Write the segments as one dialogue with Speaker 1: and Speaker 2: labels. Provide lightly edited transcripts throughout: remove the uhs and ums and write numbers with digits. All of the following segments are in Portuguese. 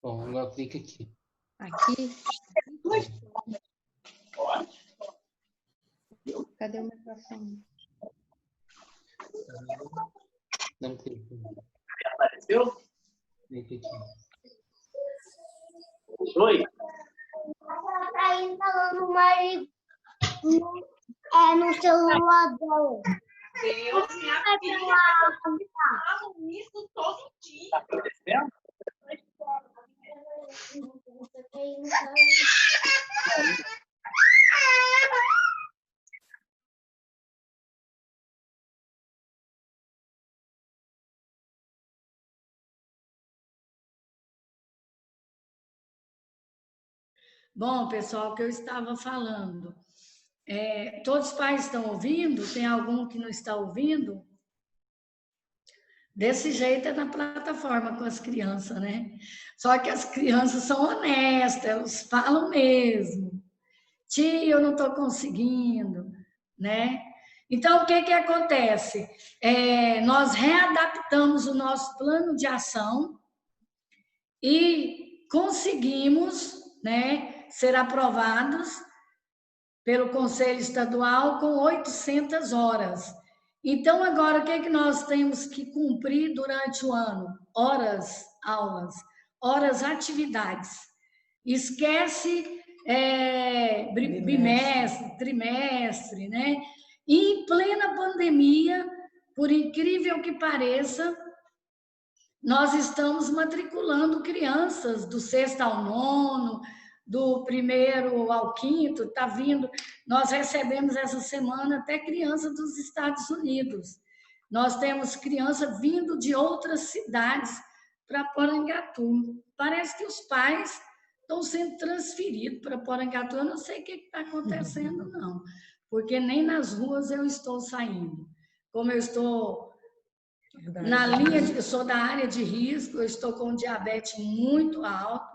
Speaker 1: Bom, agora clica aqui.
Speaker 2: Aqui? Cadê o microfone?
Speaker 1: Não clica.
Speaker 3: Apareceu?
Speaker 1: Clica aqui.
Speaker 3: Oi?
Speaker 4: Tá aí falando mais no celular dela.
Speaker 5: Deus, minha filha, eu falo isso todo dia.
Speaker 3: Tá acontecendo?
Speaker 6: Bom, pessoal, o que eu estava falando. Todos os pais estão ouvindo? Tem algum que não está ouvindo? Desse jeito é na plataforma com as crianças, né? Só que as crianças são honestas, elas falam mesmo. Tia, eu não estou conseguindo, né? Então, o que acontece? Nós readaptamos o nosso plano de ação e conseguimos, né, ser aprovados pelo Conselho Estadual com 800 horas. Então, agora, o que nós temos que cumprir durante o ano? Horas, aulas, horas, atividades. Esquece bimestre, trimestre, né? E em plena pandemia, por incrível que pareça, nós estamos matriculando crianças do 6º ao 9º, do 1º ao 5º, está vindo. Nós recebemos essa semana até criança dos Estados Unidos. Nós temos criança vindo de outras cidades para Porangatu. Parece que os pais estão sendo transferidos para Porangatu. Eu não sei o que está acontecendo, não, porque nem nas ruas eu estou saindo. Como eu estou na linha, eu sou da área de risco, eu estou com diabetes muito alto,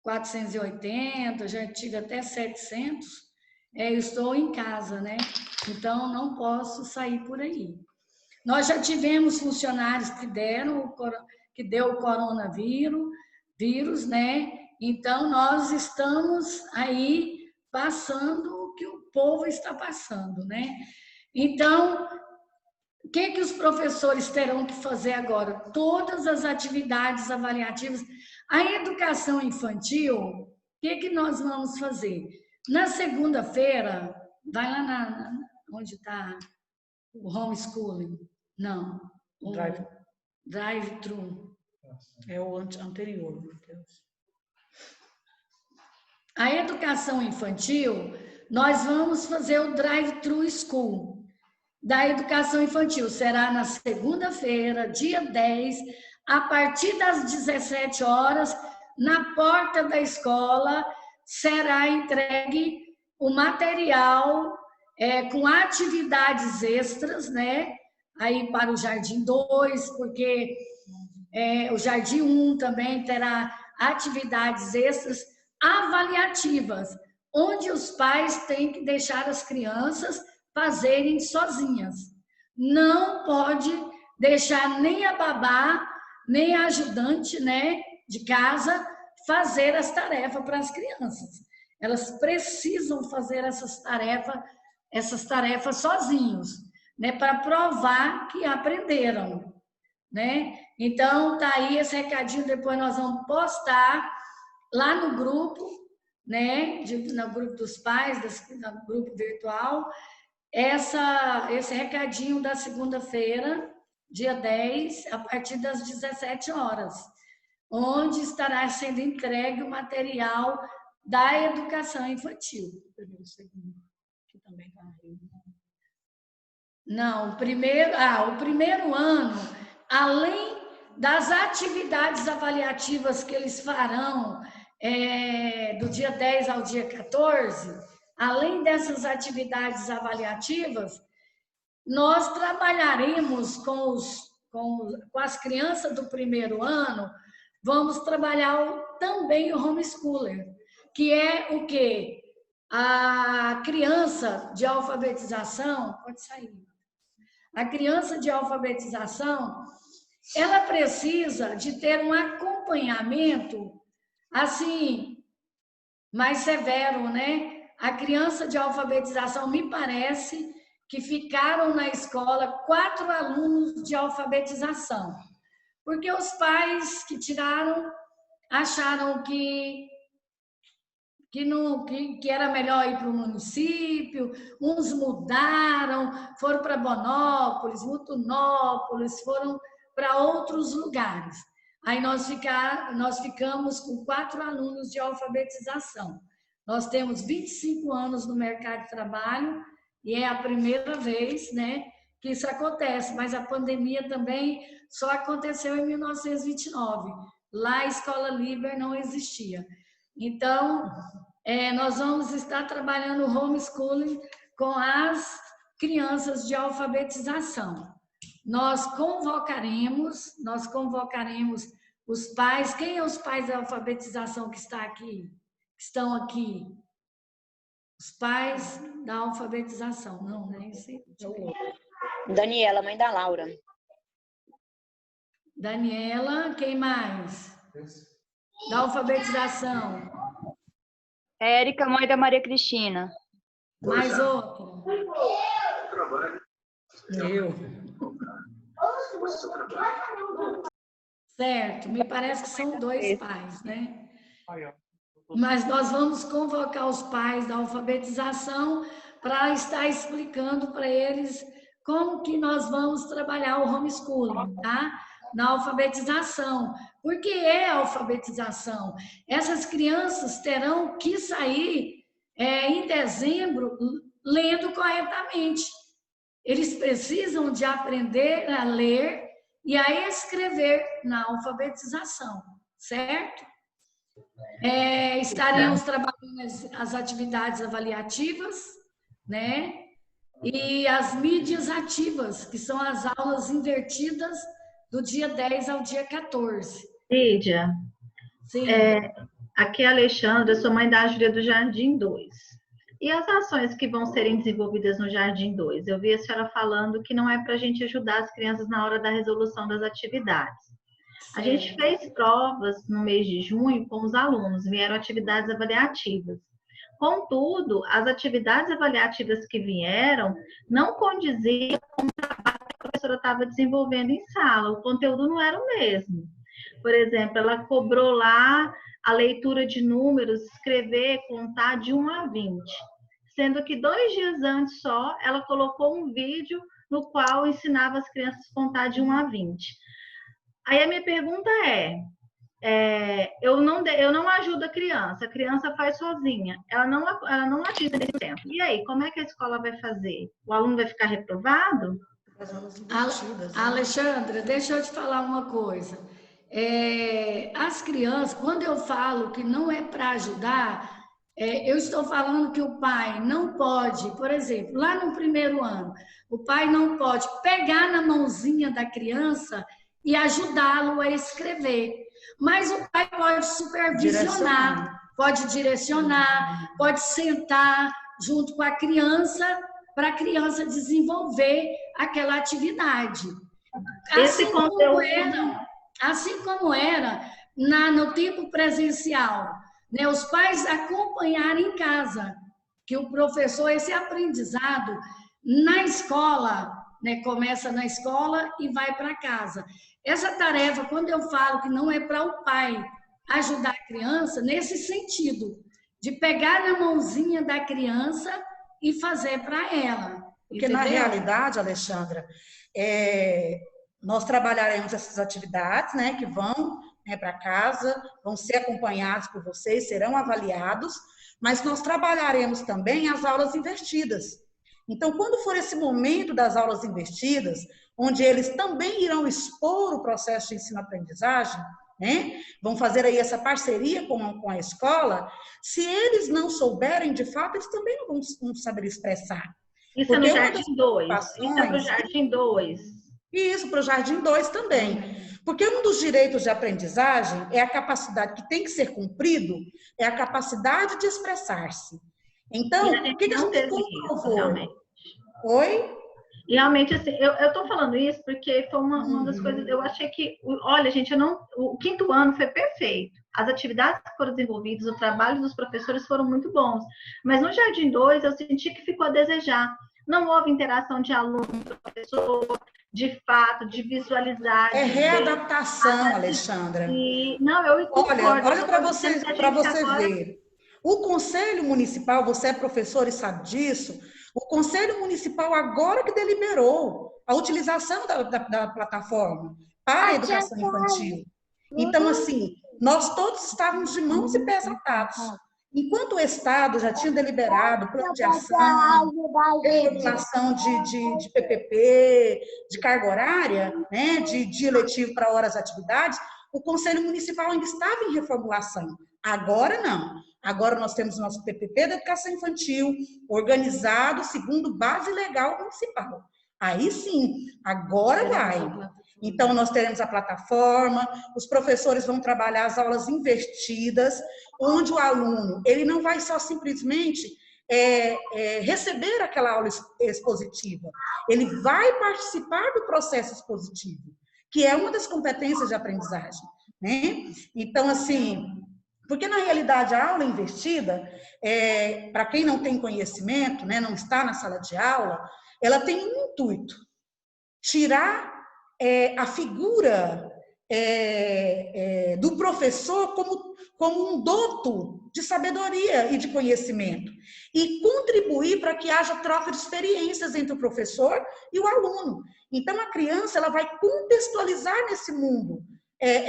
Speaker 6: 480, já tive até 700, eu estou em casa, né? Então, não posso sair por aí. Nós já tivemos funcionários que deu o coronavírus, né? Então, nós estamos aí passando o que o povo está passando, né? Então, o que os professores terão que fazer agora? Todas as atividades avaliativas. A educação infantil, o que nós vamos fazer? Na segunda-feira, vai lá onde está o homeschooling. Não. O drive-thru.
Speaker 7: É o anterior.
Speaker 6: A educação infantil, nós vamos fazer o drive-thru school. Da educação infantil será na segunda-feira, dia 10, a partir das 17 horas, na porta da escola, será entregue o material com atividades extras, né? Aí para o Jardim 2, porque o Jardim 1 também terá atividades extras avaliativas, onde os pais têm que deixar as crianças fazerem sozinhas. Não pode deixar nem a babá, nem a ajudante, né, de casa fazer as tarefas para as crianças. Elas precisam fazer essas tarefas sozinhos, né, para provar que aprenderam, né? Então, tá aí esse recadinho, depois nós vamos postar lá no grupo, né, no grupo dos pais, no grupo virtual, esse recadinho da segunda-feira, dia 10, a partir das 17 horas, onde estará sendo entregue o material da educação infantil.
Speaker 7: Que também está aí.
Speaker 6: Não, o primeiro ano, além das atividades avaliativas que eles farão do dia 10 ao dia 14, além dessas atividades avaliativas, nós trabalharemos com as crianças do primeiro ano, vamos trabalhar também o homeschooler, que é o quê? A criança de alfabetização, pode sair. A criança de alfabetização, ela precisa de ter um acompanhamento assim, mais severo, né? A criança de alfabetização, me parece que ficaram na escola 4 alunos de alfabetização, porque os pais que tiraram acharam que era melhor ir para o município, uns mudaram, foram para Bonópolis, Mutunópolis, foram para outros lugares. Aí nós ficamos com 4 alunos de alfabetização. Nós temos 25 anos no mercado de trabalho e é a primeira vez, né, que isso acontece, mas a pandemia também só aconteceu em 1929. Lá a escola livre não existia. Então, nós vamos estar trabalhando homeschooling com as crianças de alfabetização. Nós convocaremos os pais. Quem é os pais da alfabetização que estão aqui? Os pais da alfabetização, não, né?
Speaker 8: Daniela, mãe da Laura.
Speaker 6: Daniela, quem mais? Da alfabetização.
Speaker 8: Érica, mãe da Maria Cristina.
Speaker 6: Mais outro?
Speaker 7: Eu.
Speaker 6: Certo, me parece que são 2 pais, né? Mas nós vamos convocar os pais da alfabetização para estar explicando para eles como que nós vamos trabalhar o homeschooling, tá? Na alfabetização. Por que é alfabetização? Essas crianças terão que sair em dezembro lendo corretamente. Eles precisam de aprender a ler e a escrever na alfabetização, certo? Estaremos trabalhando as atividades avaliativas, né? E as mídias ativas, que são as aulas invertidas do dia 10 ao dia 14.
Speaker 9: Lídia,
Speaker 6: Sim.
Speaker 9: Aqui é a Alexandra, sou mãe da Júlia do Jardim 2. E as ações que vão serem desenvolvidas no Jardim 2? Eu vi a senhora falando que não é para a gente ajudar as crianças na hora da resolução das atividades. A gente fez provas no mês de junho com os alunos, vieram atividades avaliativas. Contudo, as atividades avaliativas que vieram não condiziam com o trabalho que a professora estava desenvolvendo em sala, o conteúdo não era o mesmo. Por exemplo, ela cobrou lá a leitura de números, escrever, contar de 1 a 20, sendo que 2 dias antes só, ela colocou um vídeo no qual ensinava as crianças a contar de 1 a 20. Aí a minha pergunta eu não ajudo a criança faz sozinha, ela não ativa nesse tempo. E aí, como é que a escola vai fazer? O aluno vai ficar reprovado?
Speaker 6: Alexandra, deixa eu te falar uma coisa. As crianças, quando eu falo que não é para ajudar, eu estou falando que o pai não pode, por exemplo, lá no primeiro ano, o pai não pode pegar na mãozinha da criança e ajudá-lo a escrever. Mas o pai pode supervisionar, pode direcionar, pode sentar junto com a criança para a criança desenvolver aquela atividade. Assim como era no tempo presencial, né? Os pais acompanharem em casa, que o professor, esse aprendizado na escola, né? Começa na escola e vai para casa. Essa tarefa, quando eu falo que não é para o pai ajudar a criança, nesse sentido, de pegar na mãozinha da criança e fazer para ela.
Speaker 7: Porque
Speaker 6: entendeu?
Speaker 7: Na realidade, Alexandra, nós trabalharemos essas atividades, né, que vão para casa, vão ser acompanhados por vocês, serão avaliados, mas nós trabalharemos também as aulas invertidas. Então, quando for esse momento das aulas invertidas, onde eles também irão expor o processo de ensino-aprendizagem, né? Vão fazer aí essa parceria com a escola, se eles não souberem, de fato, eles também não vão saber expressar.
Speaker 9: Isso é no Jardim 2. Isso é no Jardim 2.
Speaker 7: Isso, para o Jardim 2 também. Porque um dos direitos de aprendizagem é a capacidade que tem que ser cumprido, é a capacidade de expressar-se. Então, o que a gente comprovou? Oi?
Speaker 9: E realmente, assim, eu estou falando isso porque foi uma das coisas, eu achei que, olha, gente, o 5º ano foi perfeito. As atividades que foram desenvolvidas, o trabalho dos professores foram muito bons. Mas no Jardim 2, eu senti que ficou a desejar. Não houve interação de aluno-professor, de fato, de visualizar.
Speaker 7: É readaptação, Alexandra.
Speaker 9: Não, eu concordo.
Speaker 7: Olha para você ver. O Conselho Municipal, você é professor e sabe disso, o Conselho Municipal agora que deliberou a utilização da plataforma para a educação infantil. Então, assim, nós todos estávamos de mãos e pés atados. Enquanto o Estado já tinha deliberado plano de ação, regulação de PPP, de carga horária, né, de dia letivo para horas de atividades, o Conselho Municipal ainda estava em reformulação. Agora não. Agora nós temos o nosso PPP da educação infantil organizado segundo base legal municipal. Aí sim, agora vai. Então, nós teremos a plataforma, os professores vão trabalhar as aulas invertidas, onde o aluno, ele não vai só simplesmente receber aquela aula expositiva, ele vai participar do processo expositivo, que é uma das competências de aprendizagem, né? Então, assim, porque na realidade a aula invertida, para quem não tem conhecimento, né, não está na sala de aula, ela tem um intuito, tirar a figura do professor como um doto de sabedoria e de conhecimento e contribuir para que haja troca de experiências entre o professor e o aluno. Então, a criança ela vai contextualizar nesse mundo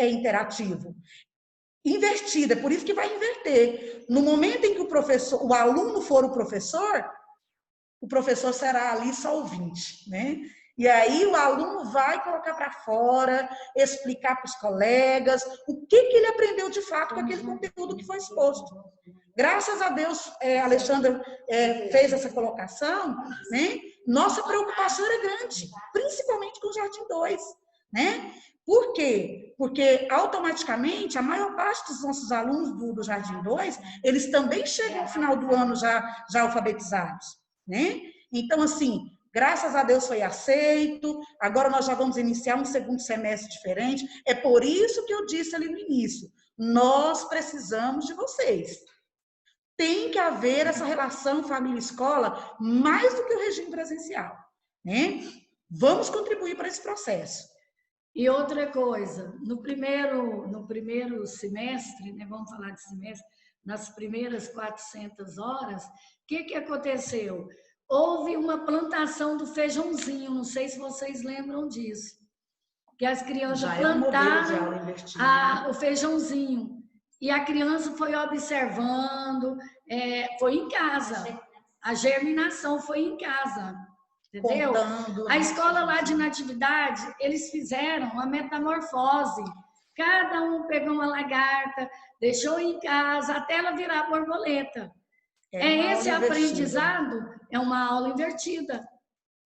Speaker 7: interativo. Invertida, por isso que vai inverter. No momento em que o aluno for o professor será ali só ouvinte, né? E aí o aluno vai colocar para fora, explicar para os colegas o que ele aprendeu de fato com aquele conteúdo que foi exposto. Graças a Deus, Alexandra fez essa colocação, né? Nossa preocupação era grande, principalmente com o Jardim 2, né? Por quê? Porque automaticamente a maior parte dos nossos alunos do Jardim 2, eles também chegam no final do ano já alfabetizados, né? Então, assim, graças a Deus foi aceito, agora nós já vamos iniciar um segundo semestre diferente. É por isso que eu disse ali no início, nós precisamos de vocês. Tem que haver essa relação família-escola mais do que o regime presencial, né? Vamos contribuir para esse processo.
Speaker 6: E outra coisa, no primeiro semestre, né, vamos falar de semestre, nas primeiras 400 horas, o que aconteceu? Houve uma plantação do feijãozinho, não sei se vocês lembram disso, que as crianças plantaram o feijãozinho, e a criança foi observando, foi em casa, a germinação foi em casa. Entendeu? A escola lá de Natividade, eles fizeram uma metamorfose. Cada um pegou uma lagarta, deixou em casa, até ela virar borboleta. Esse aprendizado, é uma aula invertida.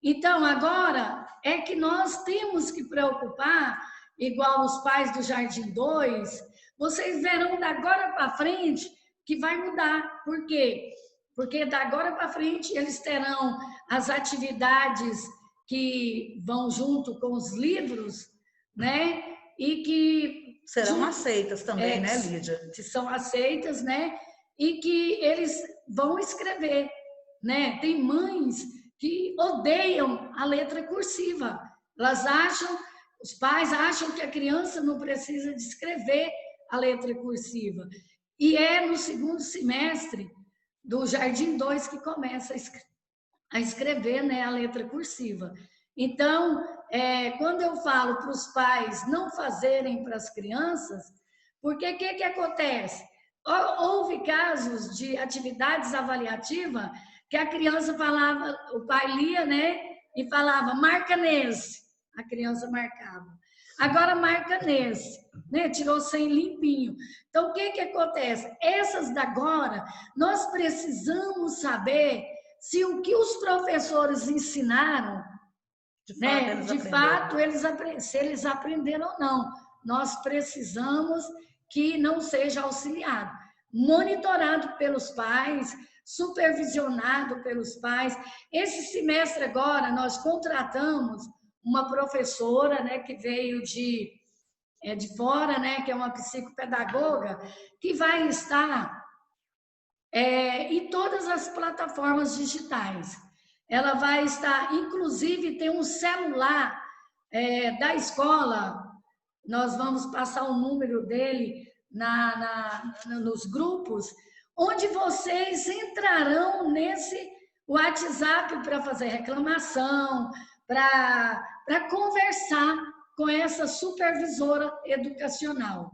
Speaker 6: Então, agora, é que nós temos que preocupar, igual os pais do Jardim 2, vocês verão da agora para frente que vai mudar. Por quê? Porque da agora para frente eles terão as atividades que vão junto com os livros, né? E que
Speaker 7: serão aceitas também, né, Lídia?
Speaker 6: Que são aceitas, né? E que eles vão escrever, né? Tem mães que odeiam a letra cursiva. Elas acham, os pais acham que a criança não precisa de escrever a letra cursiva. E é no segundo semestre do Jardim 2 que começa a escrever, né, a letra cursiva. Então, quando eu falo para os pais não fazerem para as crianças, porque o que acontece? Houve casos de atividades avaliativas que a criança falava, o pai lia, né, e falava, marca nesse. A criança marcava. Agora marca nesse, né? Tirou 100 limpinho. Então, o que acontece? Essas da agora, nós precisamos saber se o que os professores ensinaram, se eles aprenderam ou não. Nós precisamos que não seja auxiliado, monitorado pelos pais, supervisionado pelos pais. Esse semestre agora, nós contratamos uma professora, né, que veio de de fora, né, que é uma psicopedagoga, que vai estar em todas as plataformas digitais. Ela vai estar, inclusive, tem um celular da escola, nós vamos passar o número dele nos grupos, onde vocês entrarão nesse WhatsApp para fazer reclamação, para conversar com essa supervisora educacional.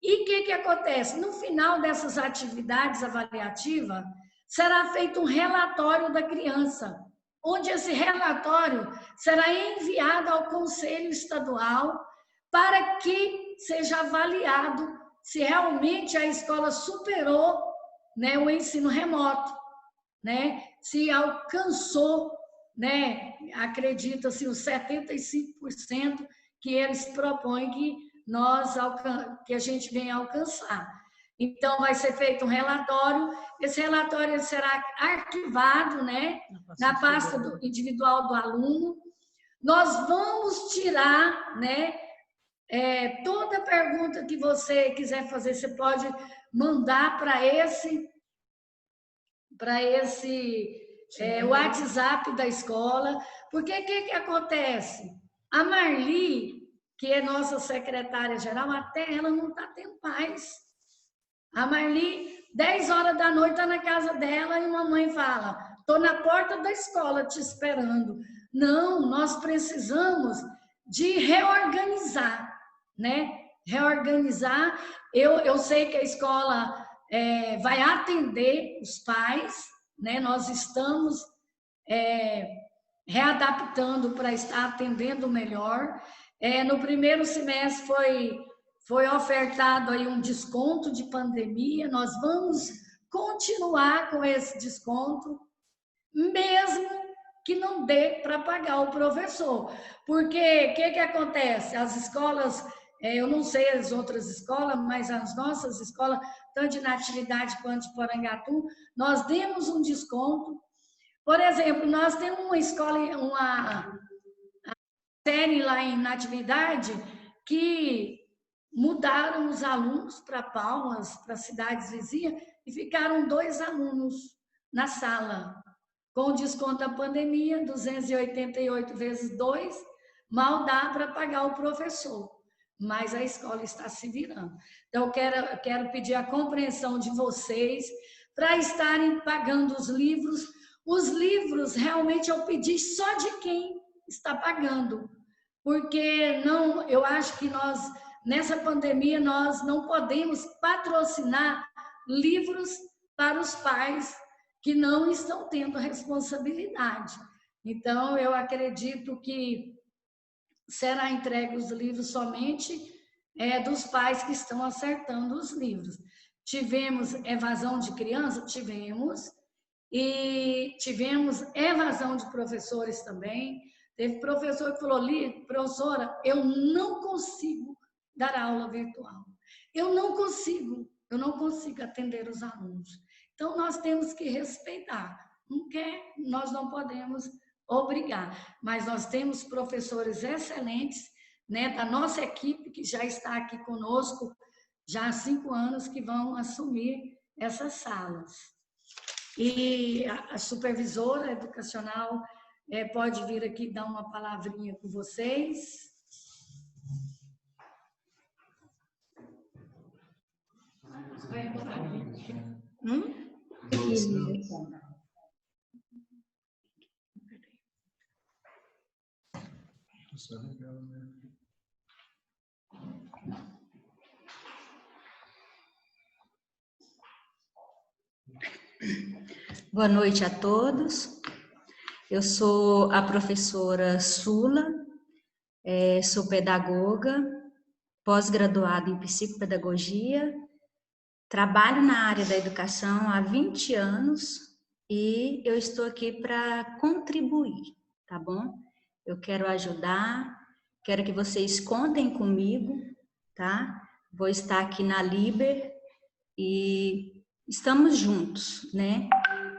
Speaker 6: E o que acontece? No final dessas atividades avaliativas, será feito um relatório da criança, onde esse relatório será enviado ao Conselho Estadual para que seja avaliado se realmente a escola superou, né, o ensino remoto, né, se alcançou, né, acredita-se, os 75% que eles propõem que a gente venha alcançar. Então, vai ser feito um relatório, esse relatório será arquivado, né, na pasta individual do aluno. Nós vamos tirar, né, toda pergunta que você quiser fazer, você pode mandar para esse WhatsApp da escola, porque o que acontece? A Marli, que é nossa secretária-geral, até ela não está tendo paz. A Marli, 10 horas da noite, está na casa dela e a mamãe fala, estou na porta da escola te esperando. Não, nós precisamos de reorganizar, né? Reorganizar. Eu sei que a escola vai atender os pais, né? Nós estamos readaptando para estar atendendo melhor. No primeiro semestre foi ofertado aí um desconto de pandemia, nós vamos continuar com esse desconto, mesmo que não dê para pagar o professor. Porque o que acontece? As escolas, eu não sei as outras escolas, mas as nossas escolas, tanto de Natividade quanto de Porangatu, nós demos um desconto. Por exemplo, nós temos uma escola, uma série lá em Natividade, que mudaram os alunos para Palmas, para cidades vizinhas, e ficaram 2 alunos na sala. Com desconto da pandemia, 288 vezes 2, mal dá para pagar o professor. Mas a escola está se virando. Então, eu quero pedir a compreensão de vocês para estarem pagando os livros. Os livros, realmente, eu pedi só de quem está pagando. Porque eu acho que nessa pandemia, nós não podemos patrocinar livros para os pais que não estão tendo responsabilidade. Então, eu acredito que será entregue os livros somente dos pais que estão acertando os livros. Tivemos evasão de criança? Tivemos. E tivemos evasão de professores também. Teve professor que falou, professora, eu não consigo dar aula virtual. Eu não consigo atender os alunos. Então, nós temos que respeitar. Não quer, nós não podemos obrigar. Mas nós temos professores excelentes, né, da nossa equipe, que já está aqui conosco já há 5 anos, que vão assumir essas salas. E a supervisora educacional pode vir aqui dar uma palavrinha com vocês.
Speaker 10: Boa noite a todos. Eu sou a professora Sula, sou pedagoga, pós-graduada em psicopedagogia, trabalho na área da educação há 20 anos e eu estou aqui para contribuir, tá bom? Eu quero ajudar, quero que vocês contem comigo, tá? Vou estar aqui na Liber e estamos juntos, né?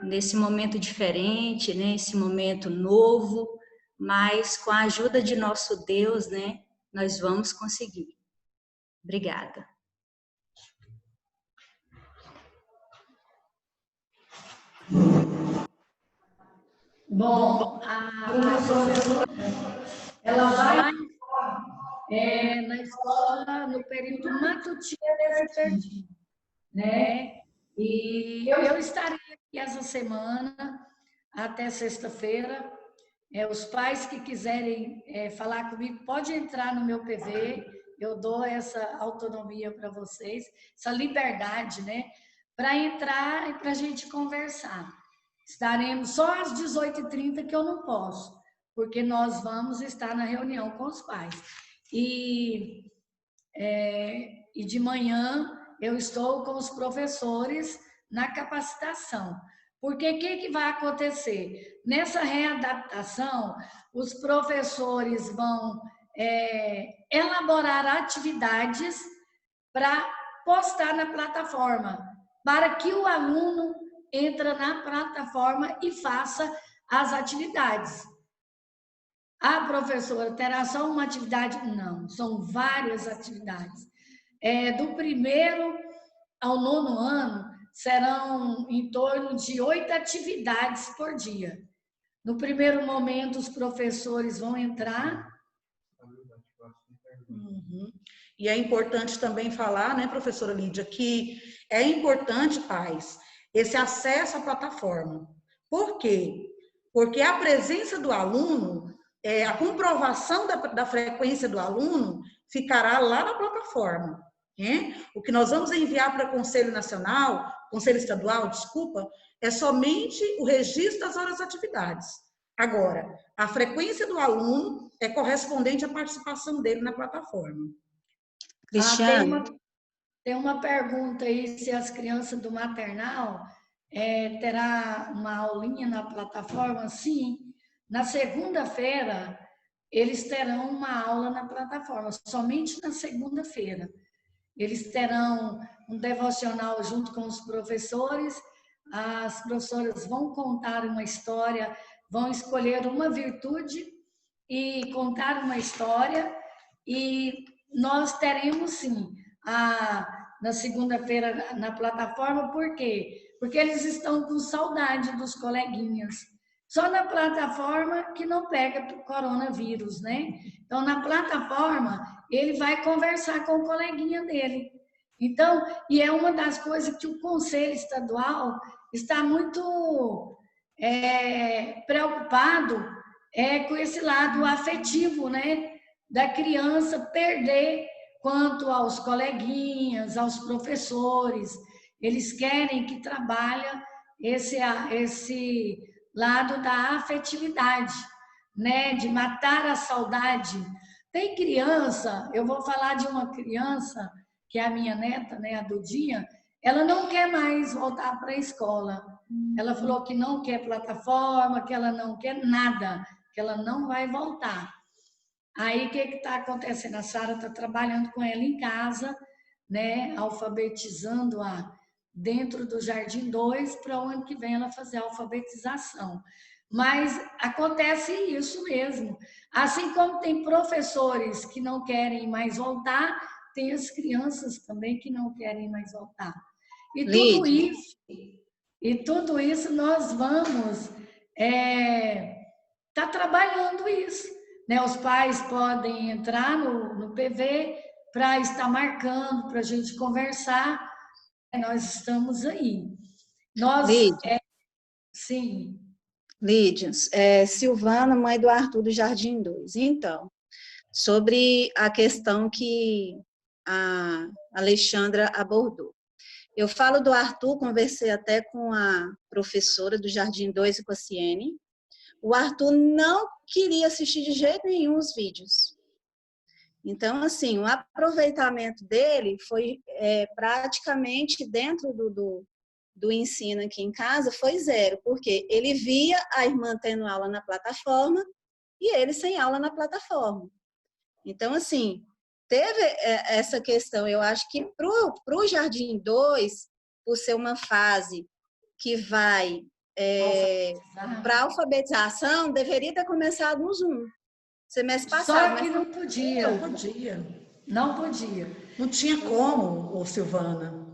Speaker 10: Nesse momento diferente, né? Esse momento novo, mas com a ajuda de nosso Deus, né? Nós vamos conseguir, Obrigada.
Speaker 6: Bom, a professora, ela vai na escola no período matutino vespertino, né? E eu estarei aqui essa semana até sexta-feira. Os pais que quiserem falar comigo, pode entrar no meu PV, eu dou essa autonomia para vocês, essa liberdade, né? Para entrar e para a gente conversar. Estaremos só às 18h30 que eu não posso, porque nós vamos estar na reunião com os pais. E de manhã eu estou com os professores na capacitação. Porque o que vai acontecer? Nessa readaptação, os professores vão elaborar atividades para postar na plataforma, para que o aluno entre na plataforma e faça as atividades. A professora terá só uma atividade? Não, são várias atividades. Do 1º ao 9º ano, serão em torno de 8 atividades por dia. No primeiro momento, os professores vão entrar.
Speaker 7: E é importante também falar, né, professora Lídia, que é importante, pais, esse acesso à plataforma. Por quê? Porque a presença do aluno, a comprovação da frequência do aluno ficará lá na plataforma. O que nós vamos enviar para o Conselho Nacional, Conselho Estadual, desculpa, é somente o registro das horas de atividades. Agora, a frequência do aluno é correspondente à participação dele na plataforma.
Speaker 6: Tem uma pergunta aí, se as crianças do maternal terá uma aulinha na plataforma? Sim, na segunda-feira eles terão uma aula na plataforma, somente na segunda-feira. Eles terão um devocional junto com os professores, as professoras vão contar uma história, vão escolher uma virtude e contar uma história, e nós teremos sim, na segunda-feira na plataforma. Por quê? Porque eles estão com saudade dos coleguinhas. Só na plataforma que não pega coronavírus, né? Então, na plataforma, ele vai conversar com o coleguinha dele. Então, e é uma das coisas que o Conselho Estadual está muito preocupado com esse lado afetivo, né? Da criança perder quanto aos coleguinhas, aos professores. Eles querem que trabalhe esse lado da afetividade, né? De matar a saudade. Tem criança, eu vou falar de uma criança, que é a minha neta, né, a Dudinha, ela não quer mais voltar para a escola. Ela falou que não quer plataforma, que ela não quer nada, que ela não vai voltar. Aí, o que está acontecendo? A Sara está trabalhando com ela em casa, né, alfabetizando-a dentro do Jardim 2, para o ano que vem ela fazer a alfabetização. Mas acontece isso mesmo. Assim como tem professores que não querem mais voltar, tem as crianças também que não querem mais voltar. E tudo isso nós vamos tá trabalhando isso, né? Os pais podem entrar no PV para estar marcando, para a gente conversar. Nós estamos aí. Sim.
Speaker 11: Lídia, Silvana, mãe do Arthur do Jardim 2. Então, sobre a questão que a Alexandra abordou. Eu falo do Arthur, conversei até com a professora do Jardim 2 e com a Ciene. O Arthur não queria assistir de jeito nenhum os vídeos. Então, assim, o aproveitamento dele foi praticamente dentro do ensino aqui em casa, foi 0, porque ele via a irmã tendo aula na plataforma e ele sem aula na plataforma. Então, assim, teve essa questão. Eu acho que para o Jardim 2, por ser uma fase que vai para a alfabetização, deveria ter começado no Zoom. Semestre passado.
Speaker 6: Só que não podia. Não podia.
Speaker 7: Não tinha como, ô Silvana.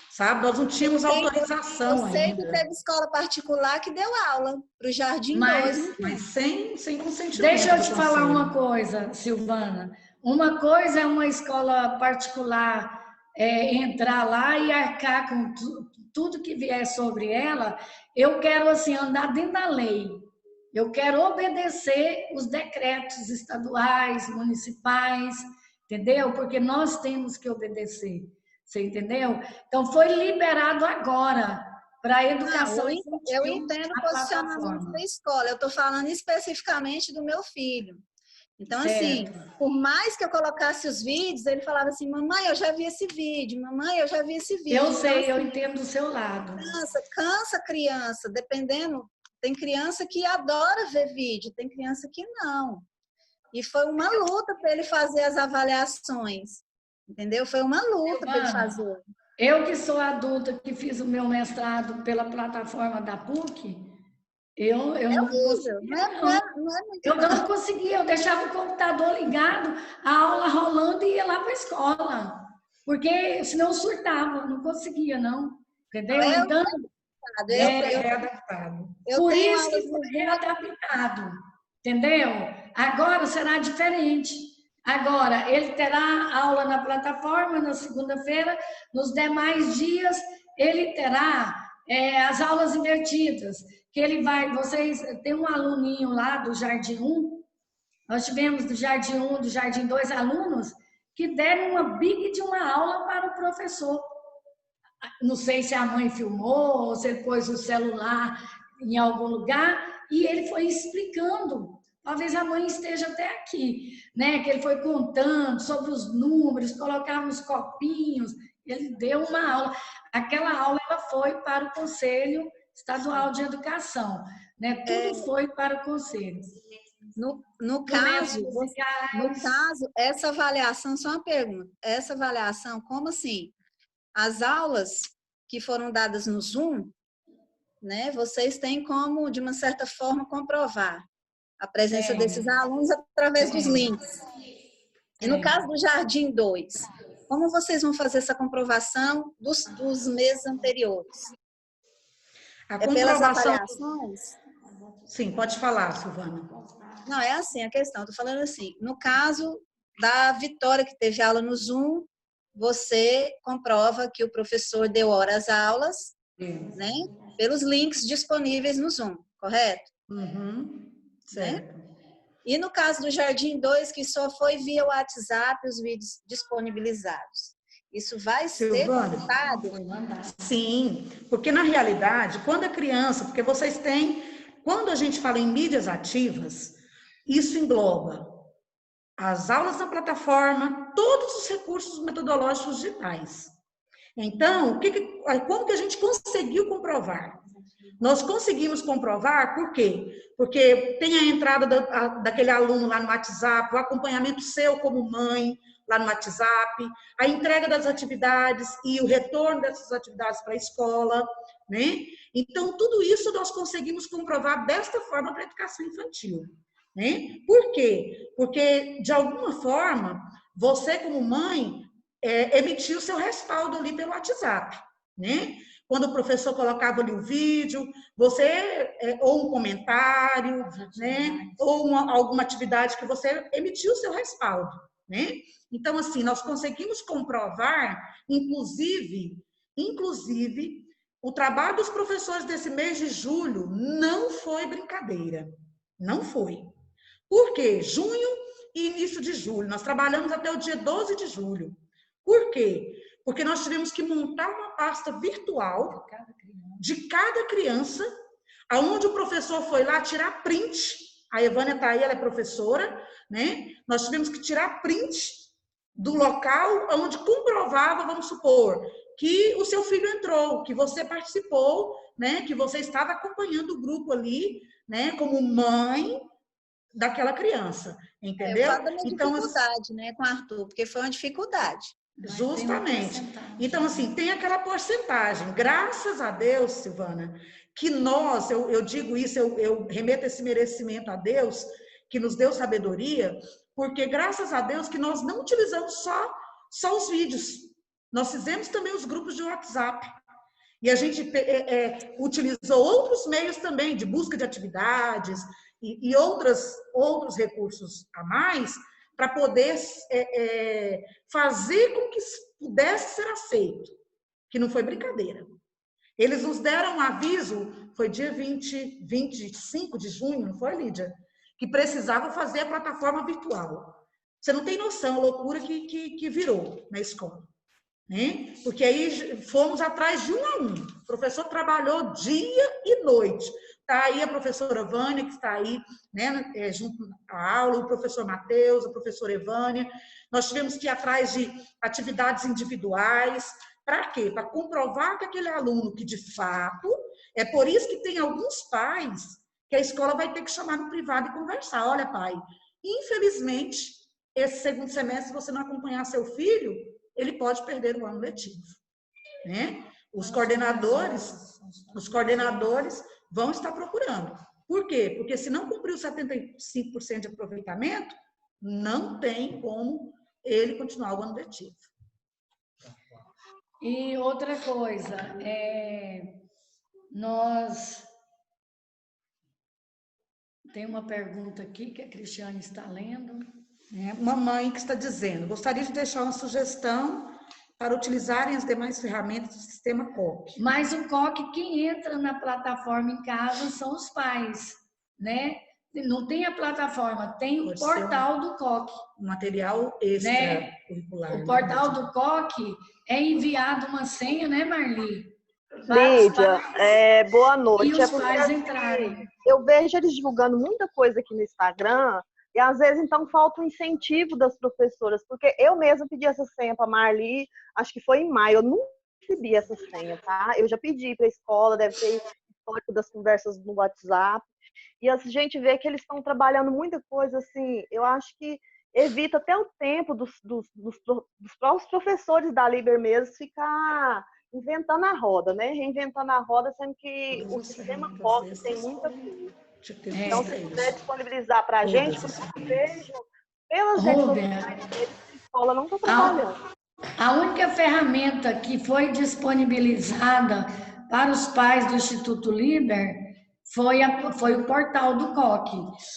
Speaker 7: Sabe? Nós não tínhamos autorização
Speaker 11: Eu sei
Speaker 7: ainda.
Speaker 11: que teve escola particular que deu aula para o Jardim 2.
Speaker 7: Mas sem consentimento.
Speaker 6: Deixa eu te
Speaker 7: do
Speaker 6: falar
Speaker 7: conselho.
Speaker 6: uma coisa, Silvana. Uma coisa é uma escola particular entrar lá e arcar com tudo que vier sobre ela. Eu quero, assim, andar dentro da lei. Eu quero obedecer os decretos estaduais, municipais, entendeu? Porque nós temos que obedecer. Você entendeu? Então, foi liberado agora para a educação infantil.
Speaker 11: Eu entendo o posicionamento da escola. Eu estou falando especificamente do meu filho. Então,
Speaker 6: certo.
Speaker 11: Assim, por mais que eu colocasse os vídeos, ele falava assim, mamãe, eu já vi esse vídeo, mamãe, eu já vi esse vídeo.
Speaker 6: Eu
Speaker 11: então,
Speaker 6: sei,
Speaker 11: assim,
Speaker 6: eu entendo do seu lado.
Speaker 11: Cansa a criança, dependendo. Tem criança que adora ver vídeo, tem criança que não. E foi uma luta para ele fazer as avaliações. Entendeu? Foi uma luta para ele fazer.
Speaker 6: Eu que sou adulta, que fiz o meu mestrado pela plataforma da PUC, eu não conseguia, eu não conseguia, eu deixava o computador ligado, a aula rolando e ia lá para a escola, porque senão surtava, não conseguia, não. Entendeu? Então,
Speaker 7: readaptado.
Speaker 6: Por isso que foi readaptado, entendeu? Agora será diferente. Agora, ele terá aula na plataforma na segunda-feira, nos demais dias ele terá as aulas invertidas, que ele vai, vocês, tem um aluninho lá do Jardim 1, nós tivemos do Jardim 1, do Jardim 2 alunos que deram uma big de uma aula para o professor. Não sei se a mãe filmou, ou se ele pôs o celular em algum lugar, e ele foi explicando. Talvez a mãe esteja até aqui, né? Que ele foi contando sobre os números, colocava uns copinhos, ele deu uma aula. Aquela aula ela foi para o Conselho Estadual de Educação, né? Tudo foi para o Conselho.
Speaker 11: No caso, essa avaliação, só uma pergunta, essa avaliação, como assim? As aulas que foram dadas no Zoom, né? Vocês têm como, de uma certa forma, comprovar a presença desses alunos através dos links. E no caso do Jardim 2, como vocês vão fazer essa comprovação dos meses anteriores? Pelas avaliações?
Speaker 7: Sim, pode falar, Silvana.
Speaker 11: Não, é assim a questão. Estou falando assim, no caso da Vitória, que teve aula no Zoom, você comprova que o professor deu horas aulas, né? Pelos links disponíveis no Zoom, correto?
Speaker 7: Certo.
Speaker 11: Né? E no caso do Jardim 2, que só foi via WhatsApp os vídeos disponibilizados. Isso vai ser computado?
Speaker 7: Sim, porque na realidade, quando a criança, porque vocês têm, quando a gente fala em mídias ativas, isso engloba as aulas na plataforma, todos os recursos metodológicos digitais. Então, como que a gente conseguiu comprovar? Nós conseguimos comprovar, por quê? Porque tem a entrada daquele aluno lá no WhatsApp, o acompanhamento seu como mãe lá no WhatsApp, a entrega das atividades e o retorno dessas atividades para a escola, né? Então, tudo isso nós conseguimos comprovar desta forma para a educação infantil, né? Por quê? Porque, de alguma forma, você como mãe emitiu seu respaldo ali pelo WhatsApp, né? Quando o professor colocava ali o vídeo, você, ou um comentário, né? Ou alguma atividade que você emitiu o seu respaldo, né? Então, assim, nós conseguimos comprovar, inclusive, o trabalho dos professores desse mês de julho não foi brincadeira, não foi. Por quê? Junho e início de julho, nós trabalhamos até o dia 12 de julho. Por quê? Porque nós tivemos que montar uma pasta virtual de cada criança, aonde o professor foi lá tirar print. A Evânia está aí, ela é professora, né? Nós tivemos que tirar print do local onde comprovava, vamos supor, que o seu filho entrou, que você participou, né? Que você estava acompanhando o grupo ali, né? Como mãe daquela criança, entendeu?
Speaker 11: Eu falo da minha dificuldade, né, com o Arthur, porque foi uma dificuldade.
Speaker 7: Justamente. Então, assim, tem aquela porcentagem. Graças a Deus, Silvana, que nós, eu digo isso, eu remeto esse merecimento a Deus, que nos deu sabedoria, porque graças a Deus que nós não utilizamos só os vídeos. Nós fizemos também os grupos de WhatsApp. E a gente utilizou outros meios também de busca de atividades e outros recursos a mais para poder fazer com que pudesse ser aceito, que não foi brincadeira. Eles nos deram um aviso, foi dia 25 de junho, não foi, Lídia? Que precisava fazer a plataforma virtual. Você não tem noção a loucura que virou na escola. Né? Porque aí fomos atrás de um a um. O professor trabalhou dia e noite. Está aí a professora Vânia, que está aí, né, junto à aula, o professor Matheus, a professora Evânia. Nós tivemos que ir atrás de atividades individuais. Para quê? Para comprovar que aquele aluno que, de fato, é por isso que tem alguns pais que a escola vai ter que chamar no privado e conversar. Olha, pai, infelizmente, esse segundo semestre, se você não acompanhar seu filho, ele pode perder o ano letivo. Né? Os coordenadores vão estar procurando. Por quê? Porque se não cumprir os 75% de aproveitamento, não tem como ele continuar o ano letivo.
Speaker 6: E outra coisa, tem uma pergunta aqui que a Cristiane está lendo.
Speaker 7: Mamãe que está dizendo, gostaria de deixar uma sugestão para utilizarem as demais ferramentas do sistema COC.
Speaker 6: Mas o COC, quem entra na plataforma em casa são os pais, né? Não tem a plataforma, tem o portal do COC.
Speaker 7: Um material extra curricular.
Speaker 6: O portal do COC é enviado uma senha, né, Marli?
Speaker 5: Lídia, boa noite.
Speaker 6: E os pais entrarem.
Speaker 5: Eu vejo eles divulgando muita coisa aqui no Instagram, e às vezes, então, falta o incentivo das professoras, porque eu mesma pedi essa senha para a Marli, acho que foi em maio, eu nunca recebi essa senha, tá? Eu já pedi para a escola, deve ter histórico das conversas no WhatsApp, e a gente vê que eles estão trabalhando muita coisa, assim, eu acho que evita até o tempo dos próprios professores da Liber mesmo ficar inventando a roda, né? Reinventando a roda, sendo que o sistema COC tem muita coisa. Então, se puder disponibilizar para a gente, porque eu vejo pelas redes sociais que a escola não está trabalhando.
Speaker 6: A única ferramenta que foi disponibilizada para os pais do Instituto Liber foi o portal do COC.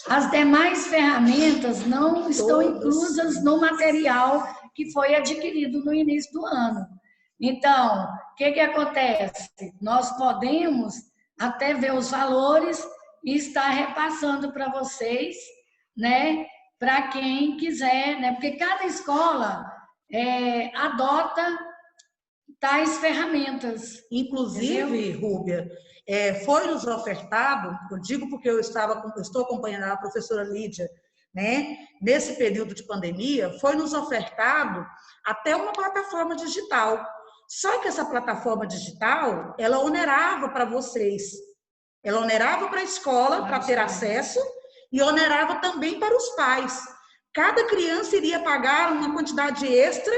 Speaker 6: As demais ferramentas não estão inclusas no material que foi adquirido no início do ano. Então, o que acontece? Nós podemos até ver os valores e estar repassando para vocês, né? Para quem quiser, né? Porque cada escola adota tais ferramentas.
Speaker 7: Inclusive, Rúbia, foi nos ofertado, eu digo porque eu estou acompanhando a professora Lídia, né? Nesse período de pandemia, foi nos ofertado até uma plataforma digital. Só que essa plataforma digital, ela onerava para vocês. Ela onerava para a escola, para ter acesso, e onerava também para os pais. Cada criança iria pagar uma quantidade extra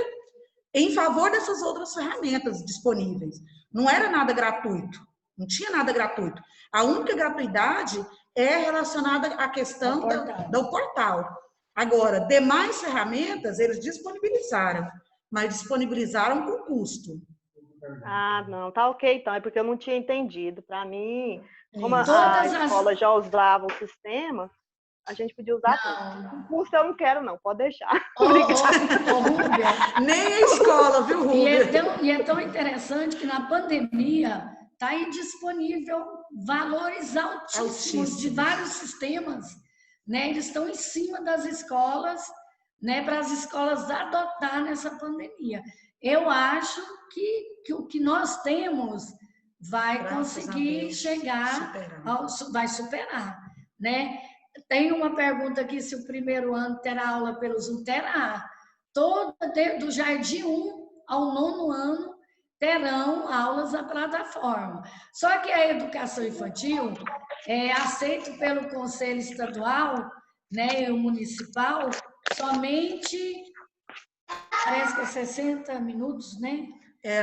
Speaker 7: em favor dessas outras ferramentas disponíveis. Não era nada gratuito, não tinha nada gratuito. A única gratuidade é relacionada à questão do portal. Agora, demais ferramentas, eles disponibilizaram, mas disponibilizaram com custo.
Speaker 5: Ah, não, tá ok então, é porque eu não tinha entendido. Para mim, como a escola já usava o sistema, a gente podia usar tudo. O curso eu não quero não, pode deixar.
Speaker 7: Nem a escola, viu, Rúbia?
Speaker 6: E é tão interessante que na pandemia está aí disponível valores altíssimos de vários sistemas, né? Eles estão em cima das escolas, né? Para as escolas adotar nessa pandemia. Eu acho que o que nós temos vai conseguir chegar, vai superar, né? Tem uma pergunta aqui se o primeiro ano terá aula pelo Zoom. Terá. Do Jardim 1 ao 9º ano terão aulas na plataforma. Só que a educação infantil é aceito pelo Conselho Estadual, né, e o municipal, somente, parece que é 60 minutos, né?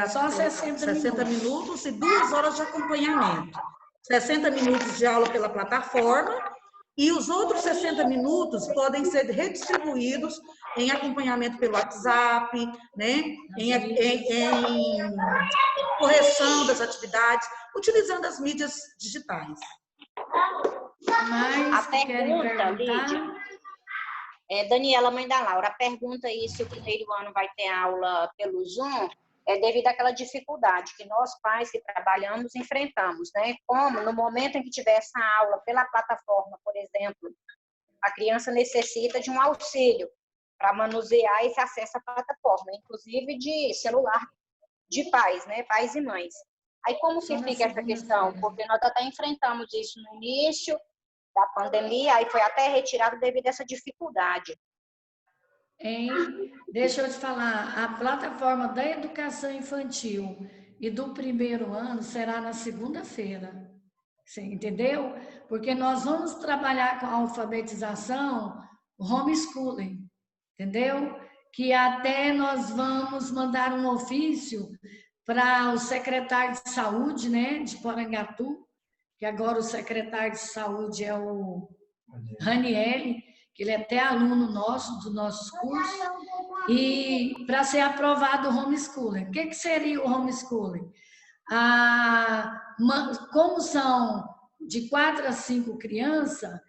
Speaker 6: Só 60
Speaker 7: minutos e 2 horas de acompanhamento. 60 minutos de aula pela plataforma E os outros 60 minutos podem ser redistribuídos em acompanhamento pelo WhatsApp, né? em correção das atividades, utilizando as mídias digitais.
Speaker 6: Mas
Speaker 12: a pergunta, Lídia, Daniela, mãe da Laura, a pergunta aí se o primeiro ano vai ter aula pelo Zoom é devido àquela dificuldade que nós pais que trabalhamos enfrentamos, né? Como no momento em que tiver essa aula pela plataforma, por exemplo, a criança necessita de um auxílio para manusear esse acesso à plataforma, inclusive de celular de pais, né? Pais e mães. Aí como que fica essa questão? Porque nós até enfrentamos isso no início da pandemia, aí foi até retirado devido a essa dificuldade.
Speaker 6: Deixa eu te falar, a plataforma da educação infantil e do primeiro ano será na segunda-feira, você entendeu? Porque nós vamos trabalhar com a alfabetização, homeschooling, entendeu? Que até nós vamos mandar um ofício para o secretário de saúde, né, de Porangatu, que agora o secretário de saúde é o Raniel, que ele é até aluno nosso, dos nossos cursos, e para ser aprovado o homeschooling. O que seria o homeschooling? Como são de 4 a 5 crianças,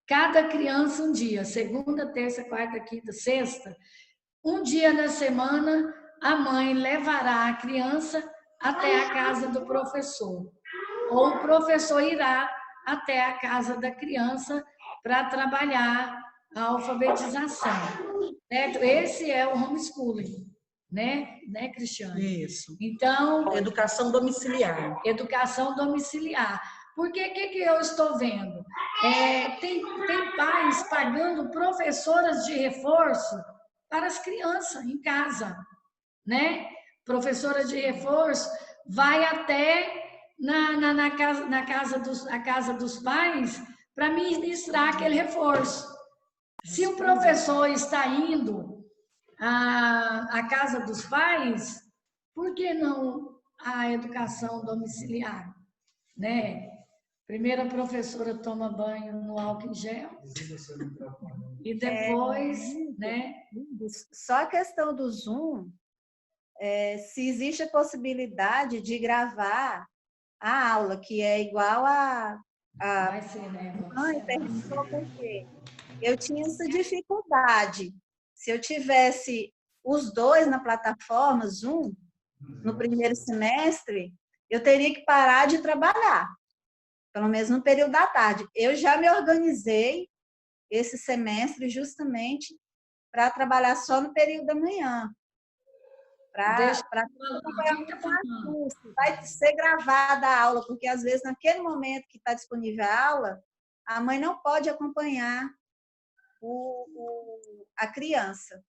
Speaker 6: cada criança um dia, segunda, terça, quarta, quinta, sexta, um dia na semana, a mãe levará a criança até a casa do professor, ou o professor irá até a casa da criança para trabalhar a alfabetização. Certo? Esse é o homeschooling, né, Cristiane?
Speaker 7: Isso.
Speaker 6: Então,
Speaker 7: educação domiciliar.
Speaker 6: Educação domiciliar. Porque o que eu estou vendo? Tem pais pagando professoras de reforço para as crianças em casa, né? Professora de reforço vai até na casa dos pais para ministrar aquele reforço. Se o professor está indo à casa dos pais, por que não a educação domiciliar, né? Primeiro a professora toma banho no álcool em gel e depois, né?
Speaker 11: Só a questão do Zoom, se existe a possibilidade de gravar a aula, que é igual
Speaker 6: Vai ser, né?
Speaker 11: Mãe perguntou por quê? Eu tinha essa dificuldade. Se eu tivesse os dois na plataforma Zoom, no primeiro semestre, eu teria que parar de trabalhar, pelo menos no período da tarde. Eu já me organizei esse semestre justamente para trabalhar só no período da manhã. Vai ser gravada a aula, porque às vezes naquele momento que está disponível a aula, a mãe não pode acompanhar a criança.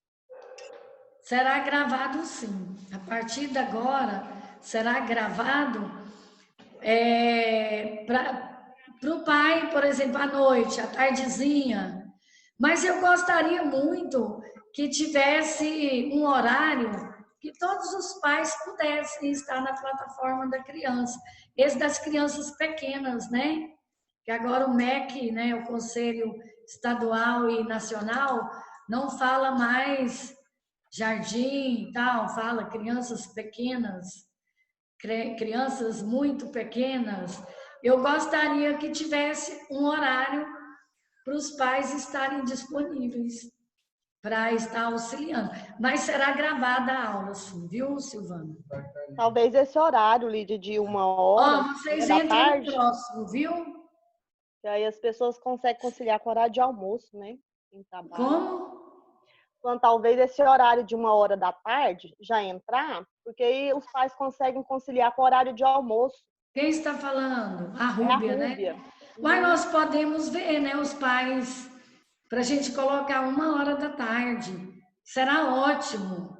Speaker 6: Será gravado sim. A partir de agora, será gravado para o pai, por exemplo, à noite, à tardezinha. Mas eu gostaria muito que tivesse um horário que todos os pais pudessem estar na plataforma da criança. Esse das crianças pequenas, né? Que agora o MEC, né, o Conselho Estadual e Nacional, não fala mais jardim e tal, fala crianças pequenas, crianças muito pequenas. Eu gostaria que tivesse um horário para os pais estarem disponíveis para estar auxiliando. Mas será gravada a aula, sim, viu, Silvana?
Speaker 5: Talvez esse horário, Lídia, de 1 hora
Speaker 6: vocês
Speaker 5: da
Speaker 6: entrem
Speaker 5: tarde,
Speaker 6: no próximo, viu?
Speaker 5: que aí as pessoas conseguem conciliar com o horário de almoço, né? Em trabalho.
Speaker 6: Como?
Speaker 5: Então, talvez esse horário de 1 hora da tarde já entrar, porque aí os pais conseguem conciliar com o horário de almoço.
Speaker 6: Quem está falando? A Rúbia, né? Mas nós podemos ver, né, os pais, para a gente colocar 1 hora da tarde. Será ótimo.